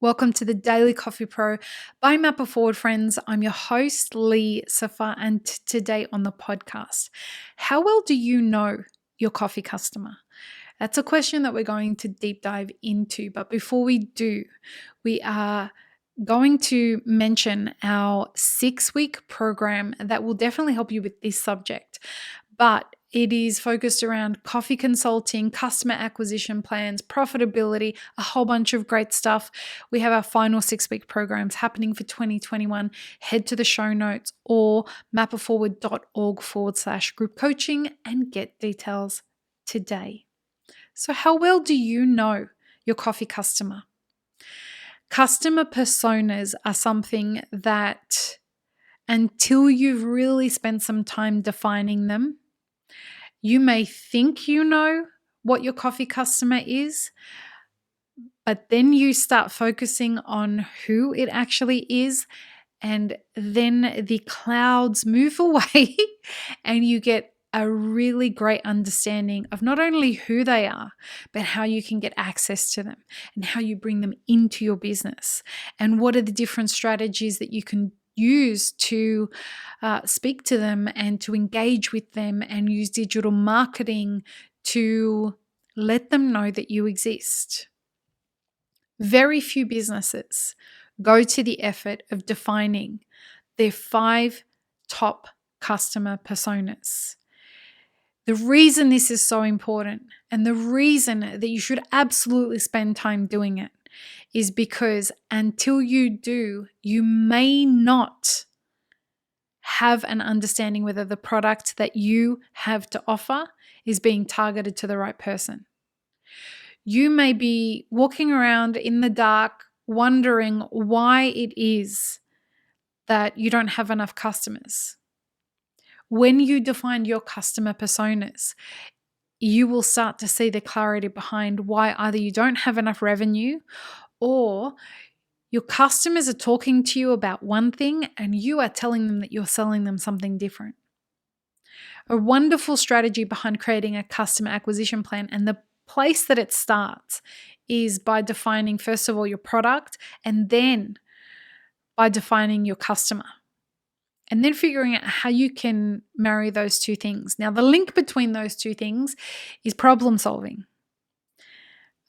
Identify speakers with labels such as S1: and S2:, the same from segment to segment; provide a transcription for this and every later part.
S1: Welcome to the Daily Coffee Pro by Map It Forward, friends. I'm your host, Lee Safa, and today on the podcast, how well do you know your coffee customer? That's a question that we're going to deep dive into. But before we do, we are going to mention our 6-week program that will definitely help you with this subject. But it is focused around coffee consulting, customer acquisition plans, profitability, a whole bunch of great stuff. We have our final 6-week programs happening for 2021. Head to the show notes or mapitforward.org/group coaching and get details today. So, how well do you know your coffee customer? Customer personas are something that, until you've really spent some time defining them, you may think you know what your coffee customer is, but then you start focusing on who it actually is, and then the clouds move away and you get a really great understanding of not only who they are, but how you can get access to them and how you bring them into your business and what are the different strategies that you can use to speak to them and to engage with them and use digital marketing to let them know that you exist. Very few businesses go to the effort of defining their 5 top customer personas. The reason this is so important and the reason that you should absolutely spend time doing it is because until you do, you may not have an understanding whether the product that you have to offer is being targeted to the right person. You may be walking around in the dark wondering why it is that you don't have enough customers. When you define your customer personas, you will start to see the clarity behind why either you don't have enough revenue or your customers are talking to you about one thing and you are telling them that you're selling them something different. A wonderful strategy behind creating a customer acquisition plan, and the place that it starts is by defining, first of all, your product, and then by defining your customer. And then figuring out how you can marry those two things. Now, the link between those two things is problem solving.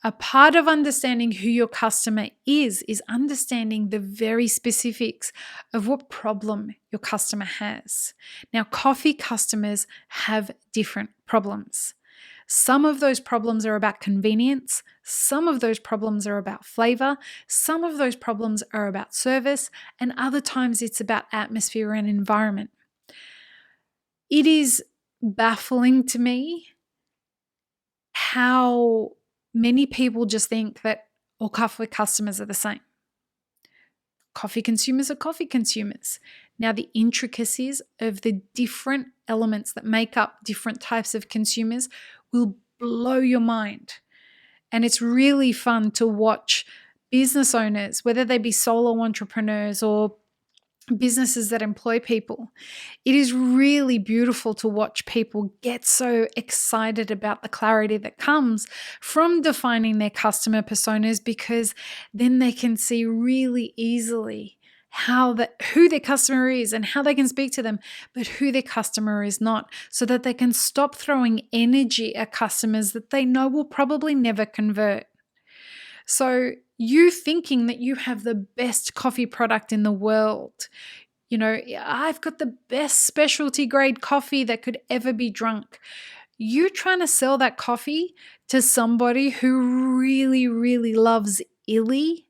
S1: A part of understanding who your customer is understanding the very specifics of what problem your customer has. Now, coffee customers have different problems. Some of those problems are about convenience. Some of those problems are about flavor. Some of those problems are about service. And other times it's about atmosphere and environment. It is baffling to me how many people just think that all coffee customers are the same. Coffee consumers are coffee consumers. Now, the intricacies of the different elements that make up different types of consumers will blow your mind. And it's really fun to watch business owners, whether they be solo entrepreneurs or businesses that employ people. It is really beautiful to watch people get so excited about the clarity that comes from defining their customer personas, because then they can see really easily who their customer is and how they can speak to them, but who their customer is not, so that they can stop throwing energy at customers that they know will probably never convert. So you thinking that you have the best coffee product in the world, I've got the best specialty grade coffee that could ever be drunk. You trying to sell that coffee to somebody who really, really loves illy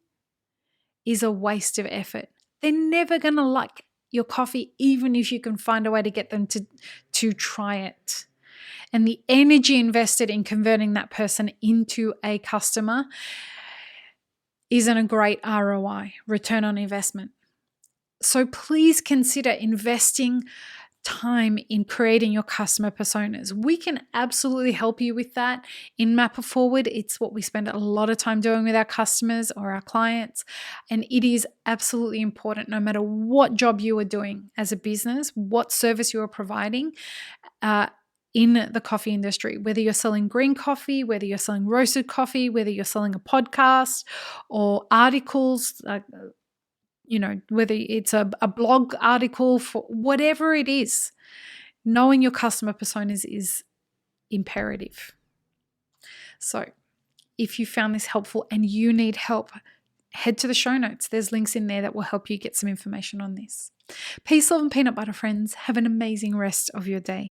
S1: is a waste of effort. They're never going to like your coffee, even if you can find a way to get them to try it. And the energy invested in converting that person into a customer isn't a great ROI, return on investment. So please consider investing time in creating your customer personas. We can absolutely help you with that in Map It Forward. It's what we spend a lot of time doing with our customers or our clients. And it is absolutely important, no matter what job you are doing as a business, what service you are providing. in the coffee industry, whether you're selling green coffee, whether you're selling roasted coffee, whether you're selling a podcast or articles, whether it's a blog article, for whatever it is, knowing your customer personas is imperative. So if you found this helpful and you need help, head to the show notes. There's links in there that will help you get some information on this. Peace, love, and peanut butter, friends. Have an amazing rest of your day.